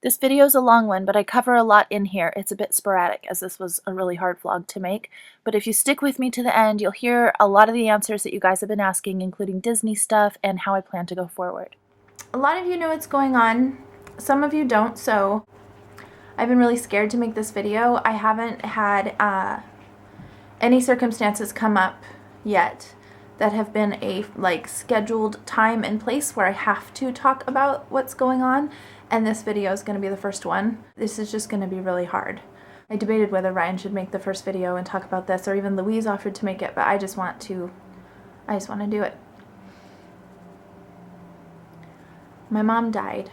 This video is a long one, but I cover a lot in here. It's a bit sporadic as this was a really hard vlog to make, but if you stick with me to the end, you'll hear a lot of the answers that you guys have been asking, including Disney stuff and how I plan to go forward. A lot of you know what's going on, some of you don't, so I've been really scared to make this video. I haven't had any circumstances come up yet that have been a scheduled time and place where I have to talk about what's going on, and this video is going to be the first one. This is just going to be really hard. I debated whether Ryan should make the first video and talk about this, or even Louise offered to make it, but I just want to do it. My mom died.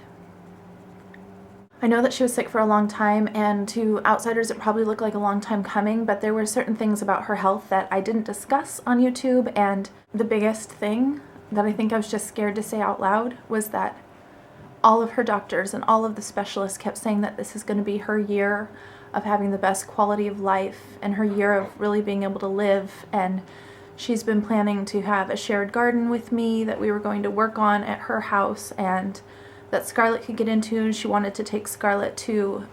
I know that she was sick for a long time, and to outsiders it probably looked like a long time coming, but there were certain things about her health that I didn't discuss on YouTube, and the biggest thing that I think I was just scared to say out loud was that all of her doctors and all of the specialists kept saying that this is going to be her year of having the best quality of life and her year of really being able to live, and she's been planning to have a shared garden with me that we were going to work on at her house and that Scarlett could get into. She wanted to take Scarlett to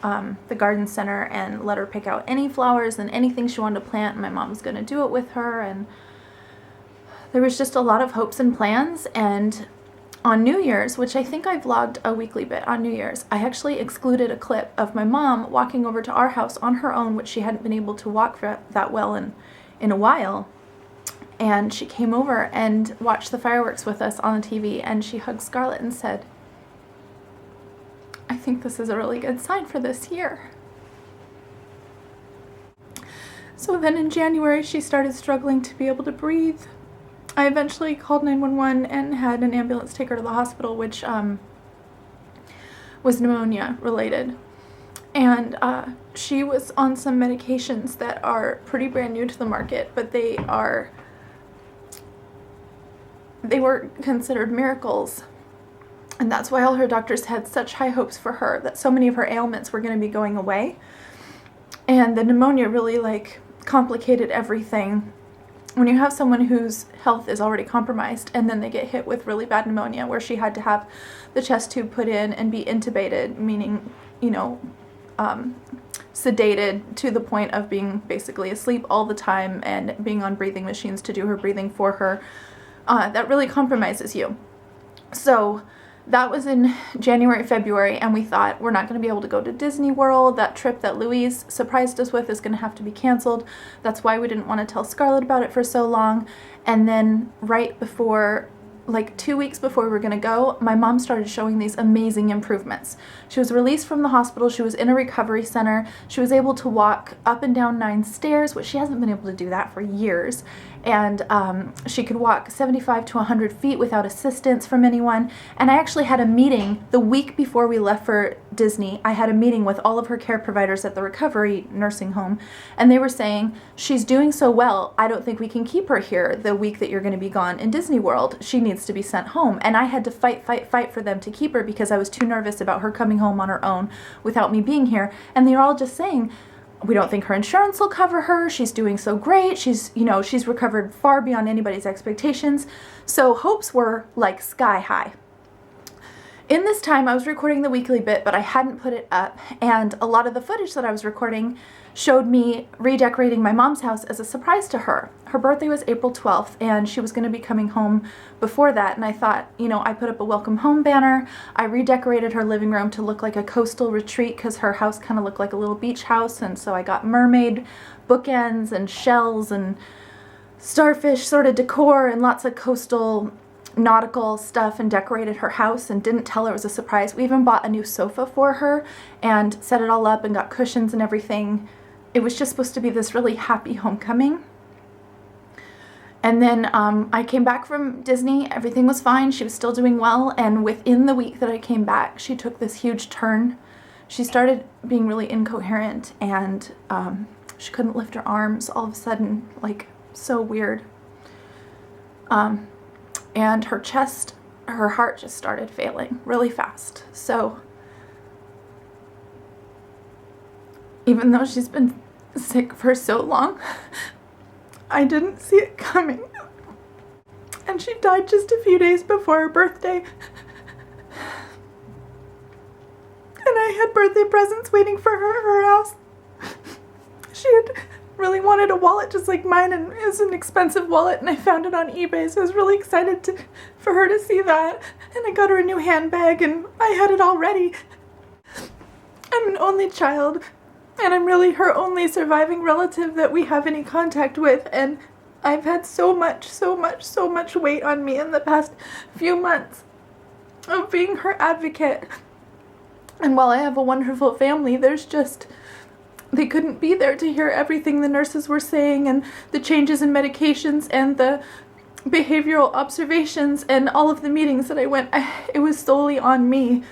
the garden center and let her pick out any flowers and anything she wanted to plant, and my mom was going to do it with her, and there was just a lot of hopes and plans. And on New Year's, which I think I vlogged a weekly bit on New Year's, I actually excluded a clip of my mom walking over to our house on her own, which she hadn't been able to walk that well in a while. And she came over and watched the fireworks with us on the TV, and she hugged Scarlett and said, "I think this is a really good sign for this year." So then in January, she started struggling to be able to breathe. I eventually called 911 and had an ambulance take her to the hospital, which was pneumonia related. And she was on some medications that are pretty brand new to the market, but they were considered miracles. And that's why all her doctors had such high hopes for her, that so many of her ailments were going to be going away. And the pneumonia really complicated everything. When you have someone whose health is already compromised and then they get hit with really bad pneumonia, where she had to have the chest tube put in and be intubated, meaning, sedated to the point of being basically asleep all the time and being on breathing machines to do her breathing for her, that really compromises you. So that was in January, February, and we thought we're not going to be able to go to Disney World. That trip that Louise surprised us with is going to have to be canceled. That's why we didn't want to tell Scarlett about it for so long. And then right before, 2 weeks before we were going to go, my mom started showing these amazing improvements. She was released from the hospital. She was in a recovery center. She was able to walk up and down 9 stairs, which she hasn't been able to do that for years. And she could walk 75 to 100 feet without assistance from anyone. And I actually had a meeting the week before we left for Disney. I had a meeting with all of her care providers at the recovery nursing home, and they were saying, "She's doing so well, I don't think we can keep her here the week that you're going to be gone in Disney World. She needs to be sent home." And I had to fight for them to keep her because I was too nervous about her coming home on her own without me being here. And they were all just saying, "We don't think her insurance will cover her. She's doing so great. She's recovered far beyond anybody's expectations." So hopes were sky high. In this time, I was recording the weekly bit, but I hadn't put it up, and a lot of the footage that I was recording showed me redecorating my mom's house as a surprise to her. Her birthday was April 12th, and she was going to be coming home before that, and I thought, I put up a welcome home banner. I redecorated her living room to look like a coastal retreat because her house kind of looked like a little beach house, and so I got mermaid bookends and shells and starfish sort of decor and lots of coastal nautical stuff and decorated her house and didn't tell her it was a surprise. We even bought a new sofa for her and set it all up and got cushions and everything. It was just supposed to be this really happy homecoming. And then I came back from Disney. Everything was fine. She was still doing well. And within the week that I came back, she took this huge turn. She started being really incoherent, and she couldn't lift her arms all of a sudden, so weird. And her heart just started failing really fast. So even though she's been sick for so long, I didn't see it coming. And she died just a few days before her birthday. And I had birthday presents waiting for her at her house. She had really wanted a wallet just like mine, and it was an expensive wallet, and I found it on eBay, so I was really excited for her to see that. And I got her a new handbag, and I had it all ready. I'm an only child, and I'm really her only surviving relative that we have any contact with, and I've had so much weight on me in the past few months of being her advocate. And while I have a wonderful family, they couldn't be there to hear everything the nurses were saying, and the changes in medications, and the behavioral observations, and all of the meetings that I went. It was solely on me.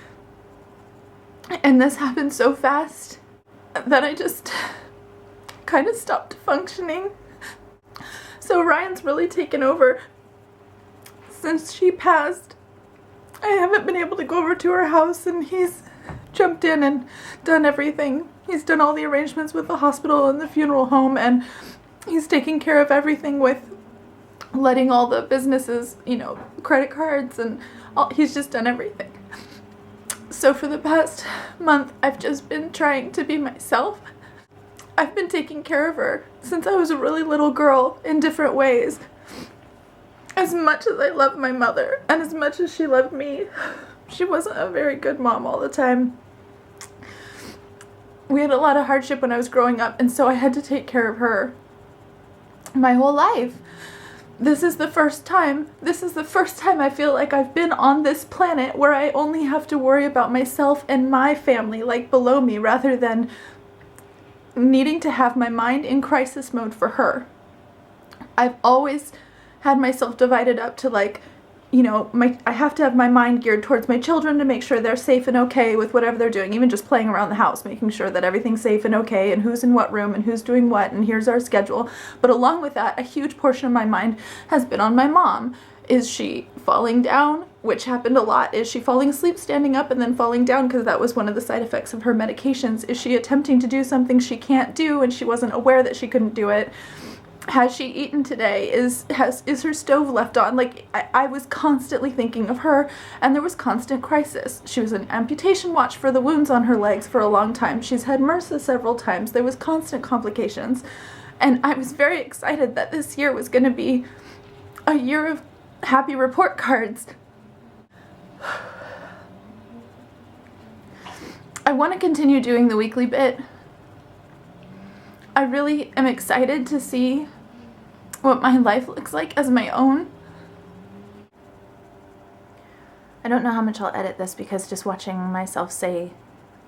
And this happened so fast that I just kind of stopped functioning. So Ryan's really taken over since she passed. I haven't been able to go over to her house, and he's jumped in and done everything. He's done all the arrangements with the hospital and the funeral home, and he's taking care of everything with letting all the businesses, credit cards, and he's just done everything. So for the past month, I've just been trying to be myself. I've been taking care of her since I was a really little girl in different ways. As much as I love my mother, and as much as she loved me, she wasn't a very good mom all the time. We had a lot of hardship when I was growing up, and so I had to take care of her my whole life. This is the first time I feel like I've been on this planet where I only have to worry about myself and my family, like below me, rather than needing to have my mind in crisis mode for her. I've always had myself divided up to I have to have my mind geared towards my children to make sure they're safe and okay with whatever they're doing, even just playing around the house, making sure that everything's safe and okay, and who's in what room, and who's doing what, and here's our schedule. But along with that, a huge portion of my mind has been on my mom. Is she falling down? Which happened a lot. Is she falling asleep, standing up, and then falling down, because that was one of the side effects of her medications? Is she attempting to do something she can't do, and she wasn't aware that she couldn't do it? Has she eaten today? Is her stove left on? I was constantly thinking of her, and there was constant crisis. She was an amputation watch for the wounds on her legs for a long time. She's had MRSA several times. There was constant complications. And I was very excited that this year was going to be a year of happy report cards. I want to continue doing the weekly bit. I really am excited to see what my life looks like as my own. I don't know how much I'll edit this, because just watching myself say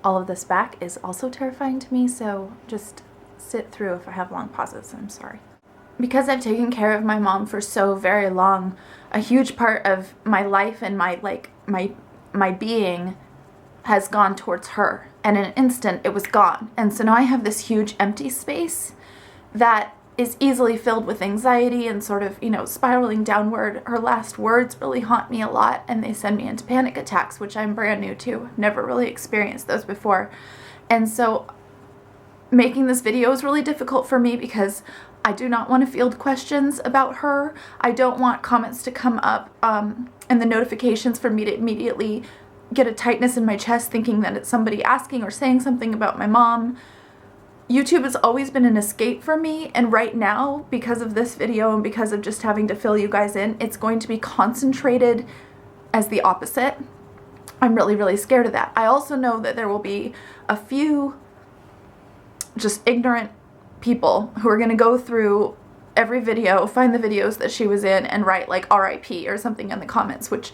all of this back is also terrifying to me, so just sit through if I have long pauses. I'm sorry. Because I've taken care of my mom for so very long, a huge part of my life and my being has gone towards her, and in an instant it was gone. And so now I have this huge empty space that is easily filled with anxiety and sort of, spiraling downward. Her last words really haunt me a lot, and they send me into panic attacks, which I'm brand new to. I've never really experienced those before. And so making this video is really difficult for me, because I do not want to field questions about her. I don't want comments to come up and the notifications for me to immediately get a tightness in my chest thinking that it's somebody asking or saying something about my mom. YouTube has always been an escape for me, and right now, because of this video and because of just having to fill you guys in, it's going to be concentrated as the opposite. I'm really, really scared of that. I also know that there will be a few just ignorant people who are going to go through every video, find the videos that she was in, and write RIP or something in the comments, which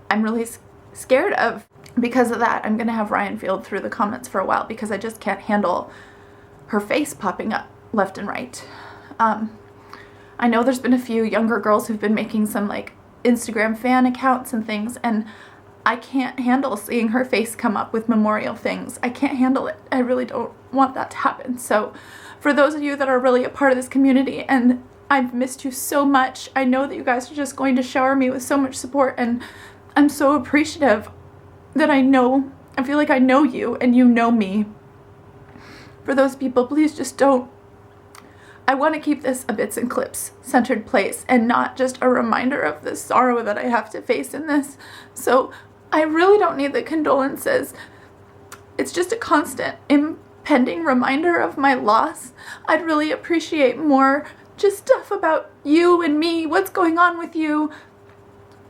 I'm really scared of. Because of that, I'm going to have Ryan field through the comments for a while, because I just can't handle her face popping up left and right. I know there's been a few younger girls who've been making some Instagram fan accounts and things, and I can't handle seeing her face come up with memorial things. I can't handle it. I really don't want that to happen. So for those of you that are really a part of this community, and I've missed you so much, I know that you guys are just going to shower me with so much support, and I'm so appreciative that I feel like I know you and you know me. For those people, please just don't. I want to keep this a bits and clips centered place, and not just a reminder of the sorrow that I have to face in this. So I really don't need the condolences. it's just a constant impending reminder of my loss. I'd really appreciate more just stuff about you and me, what's going on with you,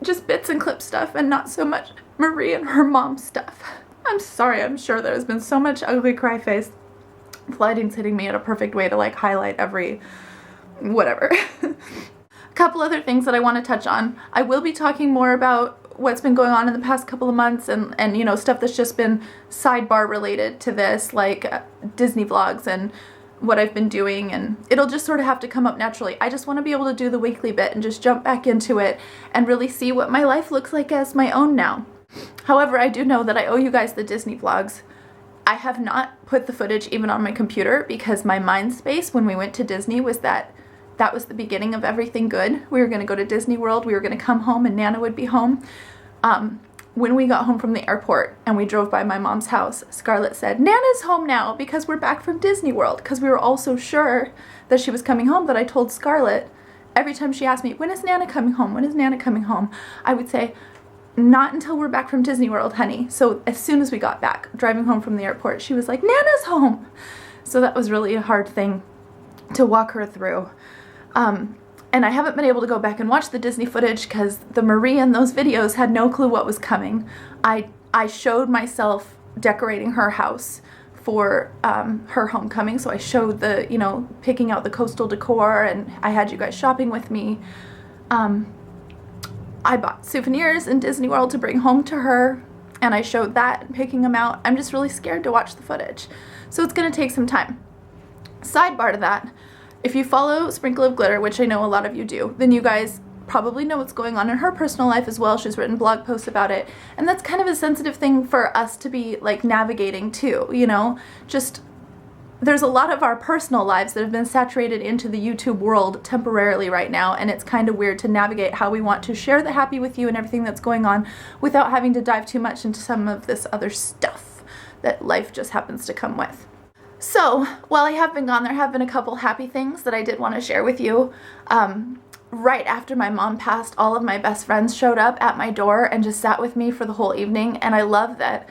just bits and clip stuff, and not so much Marie and her mom stuff. I'm sorry, I'm sure there's been so much ugly cry face. Lighting's hitting me in a perfect way to like highlight every whatever. A couple other things that I want to touch on. I will be talking more about what's been going on in the past couple of months and you know, stuff that's just been sidebar related to this, like Disney vlogs and what I've been doing, and it'll just sort of have to come up naturally. I just want to be able to do the weekly bit and just jump back into it and really see what my life looks like as my own now. However, I do know that I owe you guys the Disney vlogs. I have not put the footage even on my computer because my mind space when we went to Disney was that was the beginning of everything good. We were going to go to Disney World, we were going to come home and Nana would be home. When we got home from the airport and we drove by my mom's house, Scarlett said, "Nana's home now because we're back from Disney World," because we were all so sure that she was coming home that I told Scarlett every time she asked me, "When is Nana coming home? When is Nana coming home?" I would say, "Not until we're back from Disney World, honey." So as soon as we got back, driving home from the airport, she was like, "Nana's home." So that was really a hard thing to walk her through. And I haven't been able to go back and watch the Disney footage because the Marie in those videos had no clue what was coming. I showed myself decorating her house for her homecoming, so I showed the, you know, picking out the coastal decor, and I had you guys shopping with me. I bought souvenirs in Disney World to bring home to her, and I showed that, picking them out. I'm just really scared to watch the footage, so it's going to take some time. Sidebar to that, if you follow Sprinkleofglitter, which I know a lot of you do, then you guys probably know what's going on in her personal life as well. She's written blog posts about it, and that's kind of a sensitive thing for us to be like navigating too, you know? Just, there's a lot of our personal lives that have been saturated into the YouTube world temporarily right now, and it's kind of weird to navigate how we want to share the happy with you and everything that's going on without having to dive too much into some of this other stuff that life just happens to come with. So, while I have been gone, there have been a couple happy things that I did want to share with you. Right after my mom passed, all of my best friends showed up at my door and just sat with me for the whole evening, and I love that.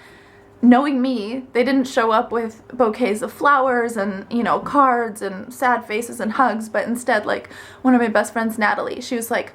Knowing me, they didn't show up with bouquets of flowers and, you know, cards and sad faces and hugs, but instead, like, one of my best friends, Natalie, she was like,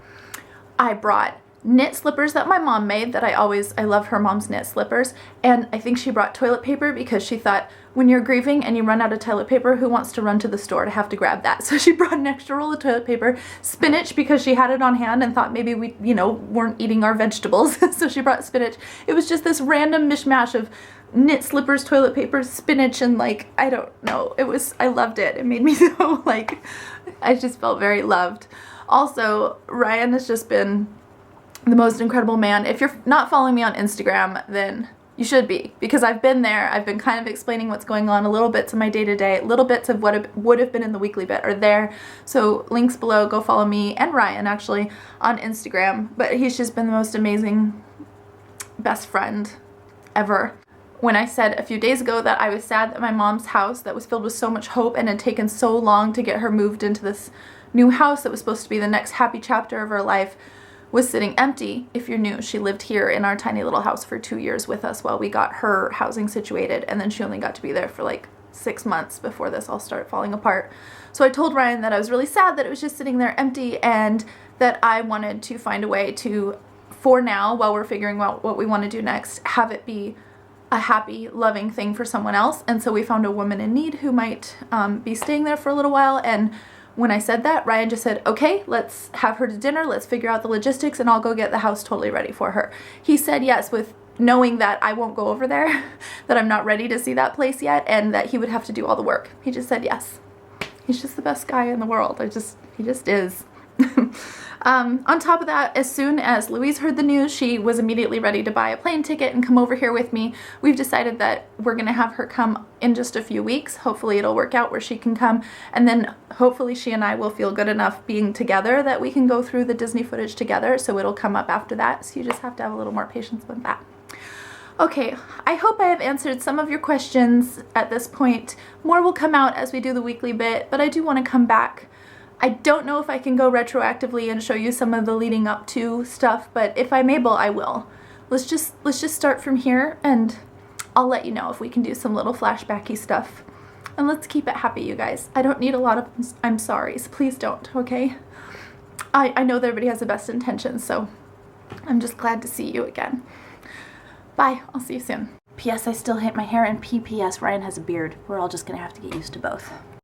"I brought knit slippers that my mom made that I love her mom's knit slippers, and I think she brought toilet paper because she thought when you're grieving and you run out of toilet paper, who wants to run to the store to have to grab that?" So she brought an extra roll of toilet paper, spinach because she had it on hand and thought maybe we, you know, weren't eating our vegetables, so she brought spinach. It was just this random mishmash of knit slippers, toilet paper, spinach, and like, I don't know, I loved it. It made me so like, I just felt very loved. Also, Ryan has just been the most incredible man. If you're not following me on Instagram, then you should be, because I've been there. I've been kind of explaining what's going on, a little bits of my day-to-day, little bits of what would have been in the weekly bit are there. So links below, go follow me and Ryan actually on Instagram. But he's just been the most amazing best friend ever. When I said a few days ago that I was sad that my mom's house that was filled with so much hope and had taken so long to get her moved into this new house that was supposed to be the next happy chapter of her life was sitting empty. If you're new, she lived here in our tiny little house for 2 years with us while we got her housing situated, and then she only got to be there for like 6 months before this all started falling apart. So I told Ryan that I was really sad that it was just sitting there empty, and that I wanted to find a way to, for now, while we're figuring out what we want to do next, have it be a happy, loving thing for someone else. And so we found a woman in need who might be staying there for a little while, and when I said that, Ryan just said, "Okay, let's have her to dinner, let's figure out the logistics, and I'll go get the house totally ready for her." He said yes, with knowing that I won't go over there, that I'm not ready to see that place yet, and that he would have to do all the work. He just said yes. He's just the best guy in the world. He just is. On top of that, as soon as Louise heard the news, she was immediately ready to buy a plane ticket and come over here with me. We've decided that we're going to have her come in just a few weeks. Hopefully it'll work out where she can come, and then hopefully she and I will feel good enough being together that we can go through the Disney footage together, so it'll come up after that. So you just have to have a little more patience with that. Okay, I hope I have answered some of your questions at this point. More will come out as we do the weekly bit, but I do want to come back. I don't know if I can go retroactively and show you some of the leading up to stuff, but if I'm able, I will. Let's just start from here, and I'll let you know if we can do some little flashbacky stuff. And let's keep it happy, you guys. I don't need a lot of I'm sorries. Please don't, okay? I know that everybody has the best intentions, so I'm just glad to see you again. Bye. I'll see you soon. P.S. I still hate my hair, and P.P.S. Ryan has a beard. We're all just gonna have to get used to both.